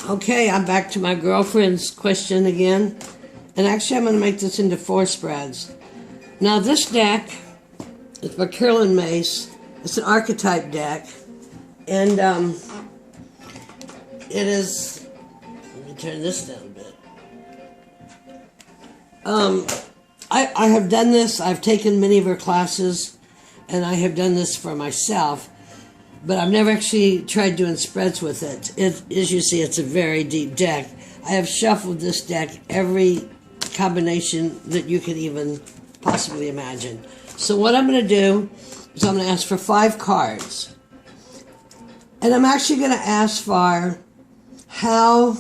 Okay, I'm back to my girlfriend's question again. And actually, I'm going to make this into 4 spreads. Now, this deck is by Carolyn Mace. It's an Archetype deck. And it is... Let me turn this down a bit. I have done this. I've taken many of her classes. And I have done this for myself. But I've never actually tried doing spreads with it. As you see, it's a very deep deck. I have shuffled this deck every combination that you could even possibly imagine. So what I'm going to do is I'm going to ask for 5 cards. And I'm actually going to ask for how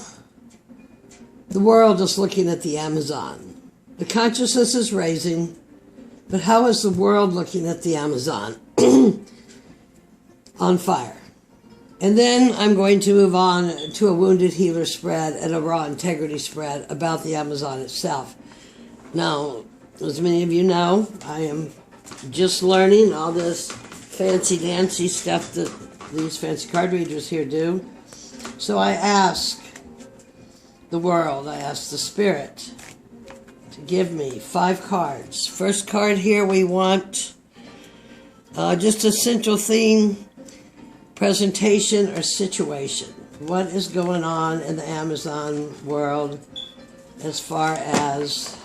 the world is looking at the Amazon. The consciousness is raising, but how is the world looking at the Amazon? On fire. And then I'm going to move on to a wounded healer spread and a raw integrity spread about the Amazon itself. Now, as many of you know, I am just learning all this fancy dancy stuff that these fancy card readers here do. So I ask the world, I ask the spirit to give me 5 cards. First card here, we want just a central theme, presentation or situation. What is going on in the Amazon world as far as,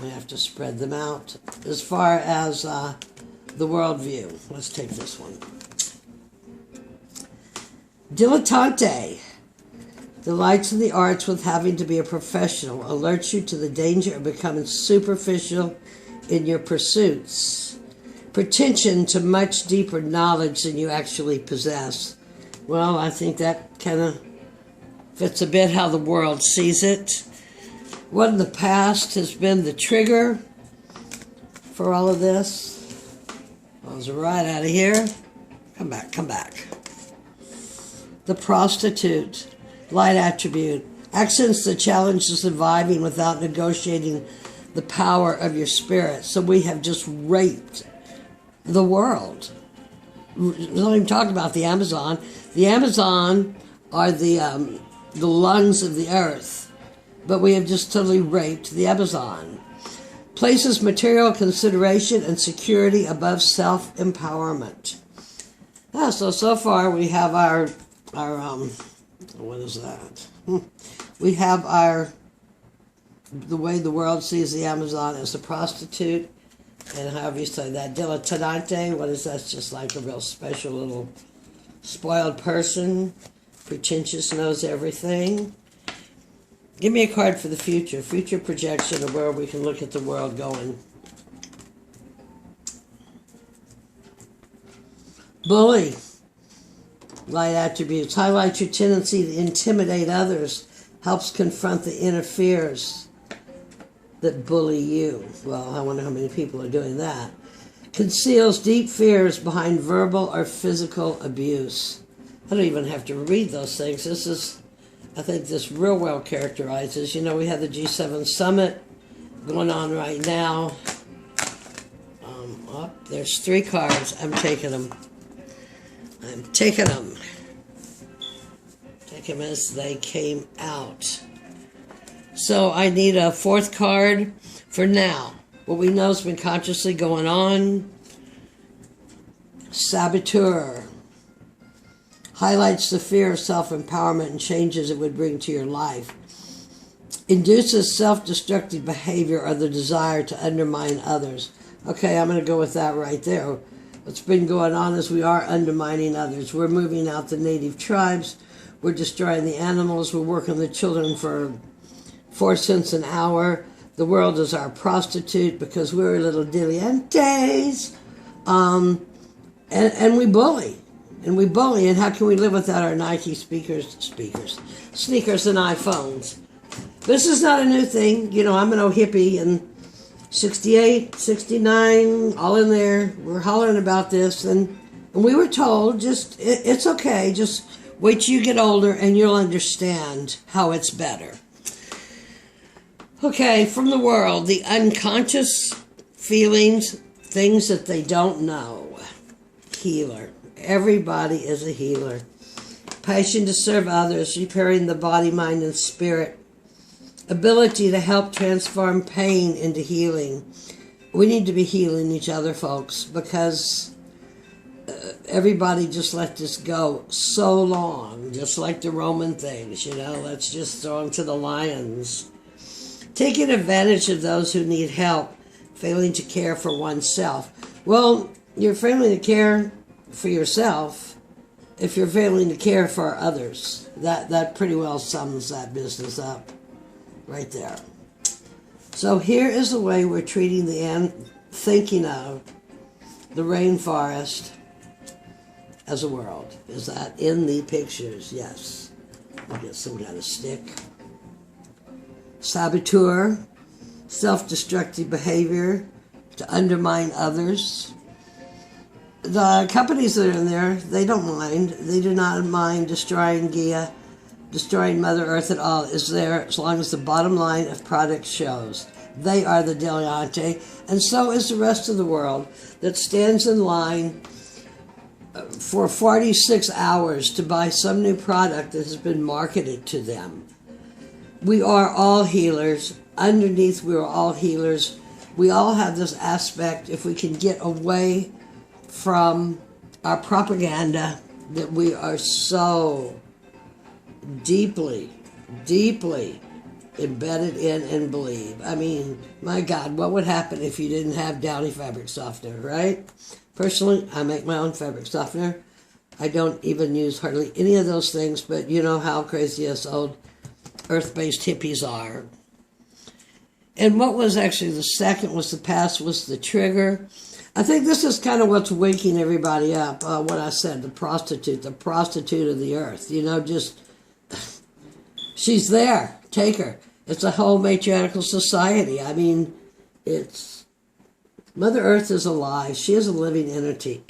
I have to spread them out, as far as the worldview. Let's take this one. Dilettante delights in the arts with having to be a professional, alerts you to the danger of becoming superficial in your pursuits. Pretension to much deeper knowledge than you actually possess. Well, I think that kind of fits a bit how the world sees it. What in the past has been the trigger for all of this? I was right out of here. Come back, come back. The prostitute, light attribute, accents the challenge of surviving without negotiating the power of your spirit. So we have just raped the world. We're not even talking about the Amazon. The Amazon are the lungs of the earth, but we have just totally raped the Amazon. Places material consideration and security above self-empowerment. So far we have our what is that? We have the way the world sees the Amazon as a prostitute. And however you say that, dilettante, what is that? It's just like a real special little spoiled person, pretentious, knows everything. Give me a card for the future projection of where we can look at the world going. Bully, light attributes, highlights your tendency to intimidate others, helps confront the inner fears that bully you. Well, I wonder how many people are doing that. Conceals deep fears behind verbal or physical abuse. I don't even have to read those things. This is, I think this real well characterizes. You know, we have the G7 summit going on right now. There's 3 cards. I'm taking them. I'm taking them. Take them as they came out. So I need a 4th card for now. What we know has been consciously going on. Saboteur. Highlights the fear of self-empowerment and changes it would bring to your life. Induces self-destructive behavior or the desire to undermine others. Okay, I'm going to go with that right there. What's been going on is we are undermining others. We're moving out the native tribes. We're destroying the animals. We're working the children for 4 cents an hour. The world is our prostitute because we're little dilettantes. And we bully. And we bully. And how can we live without our Nike sneakers and iPhones? This is not a new thing. You know, I'm an old hippie and 68, 69, all in there. We're hollering about this. And we were told, it's okay. Just wait till you get older and you'll understand how it's better. Okay, from the world, the unconscious feelings, things that they don't know. Healer. Everybody is a healer. passion to serve others, repairing the body, mind, and spirit, ability to help transform pain into healing. We need to be healing each other, folks, because everybody just let this go so long, just like the Roman things, let's just throw them to the lions. Taking advantage of those who need help, failing to care for oneself. Well, you're failing to care for yourself if you're failing to care for others. That pretty well sums that business up right there. So here is the way we're treating thinking of the rainforest as a world. Is that in the pictures? Yes. I'll get some kind of stick. Saboteur, self-destructive behavior to undermine others. The companies that are in there, they don't mind. They do not mind destroying Gaia, destroying Mother Earth at all. Is there as long as the bottom line of product shows. They are the dilettante, and so is the rest of the world that stands in line for 46 hours to buy some new product that has been marketed to them. We are all healers. Underneath, we are all healers. We all have this aspect, if we can get away from our propaganda that we are so deeply, deeply embedded in and believe. I mean, my God, what would happen if you didn't have Downy fabric softener, right? Personally, I make my own fabric softener. I don't even use hardly any of those things, but you know how crazy us old earth-based hippies are. And what was actually the second was the past was the trigger. I think this is kind of what's waking everybody up. What I said, the prostitute of the earth. Just, she's there. Take her. It's a whole matriarchal society. I mean, Mother Earth is alive. She is a living entity.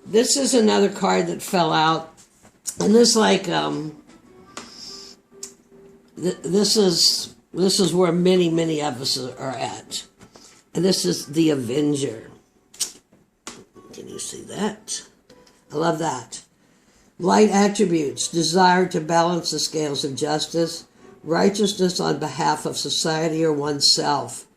This is another card that fell out. And this this is where many of us are at. And this is the Avenger. Can you see that? I love that. Light attributes, desire to balance the scales of justice, righteousness on behalf of society or oneself.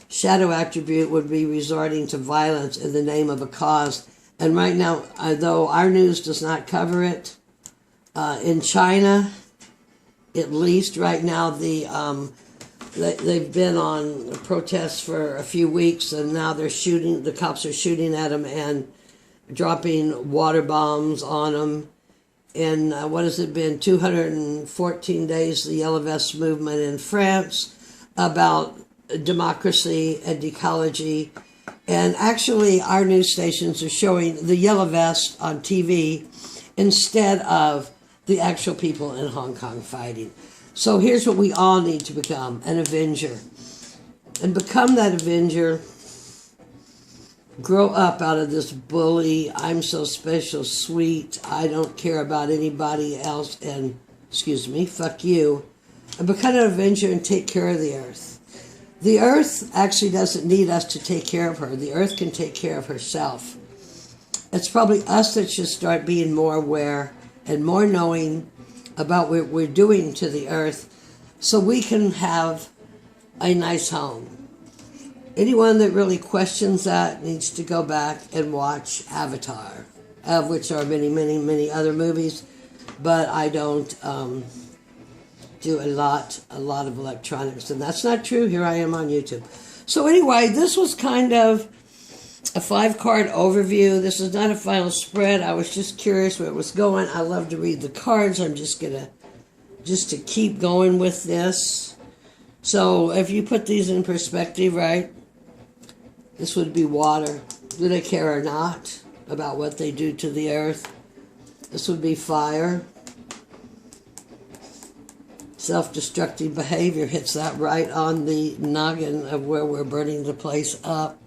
Shadow attribute would be resorting to violence in the name of a cause. And right now, though our news does not cover it, in China, at least right now, they've been on protests for a few weeks, and now the cops are shooting at them and dropping water bombs on them. And what has it been, 214 days, the Yellow Vest movement in France about democracy and ecology. And actually, our news stations are showing the Yellow Vest on TV instead of the actual people in Hong Kong fighting. So here's what we all need to become, an Avenger. And become that Avenger. Grow up out of this bully, I'm so special, sweet, I don't care about anybody else, and, excuse me, fuck you. And become an Avenger and take care of the earth. The earth actually doesn't need us to take care of her. The earth can take care of herself. It's probably us that should start being more aware and more knowing about what we're doing to the earth so we can have a nice home. Anyone that really questions that needs to go back and watch Avatar, of which are many other movies, but I don't do a lot of electronics, and that's not true. Here I am on YouTube. So anyway, this was kind of a 5-card overview. This is not a final spread. I was just curious where it was going. I love to read the cards. I'm just to keep going with this. So if you put these in perspective, right, this would be water. Do they care or not about what they do to the earth? This would be fire. Self-destructive behavior hits that right on the noggin of where we're burning the place up.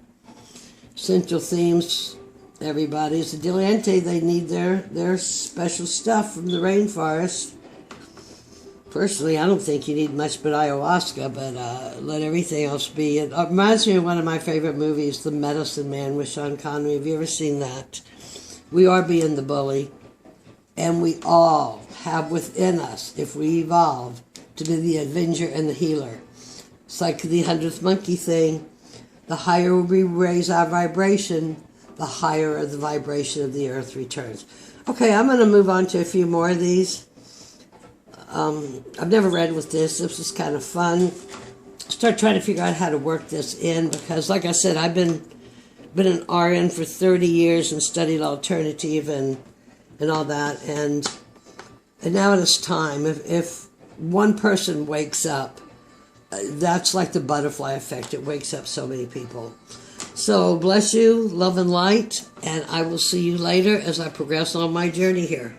Central themes, everybody's a dilettante. They need their special stuff from the rainforest. Personally, I don't think you need much but ayahuasca, but let everything else be. It reminds me of one of my favorite movies, The Medicine Man with Sean Connery. Have you ever seen that? We are being the bully. And we all have within us, if we evolve, to be the avenger and the healer. It's like the 100th monkey thing. The higher we raise our vibration, the higher the vibration of the earth returns. Okay, I'm going to move on to a few more of these. I've never read with this. This was kind of fun. Start trying to figure out how to work this in, because like I said, I've been an RN for 30 years and studied alternative and all that, and now it is time. If one person wakes up, that's like the butterfly effect. It wakes up so many people. So bless you, love and light, and I will see you later as I progress on my journey here.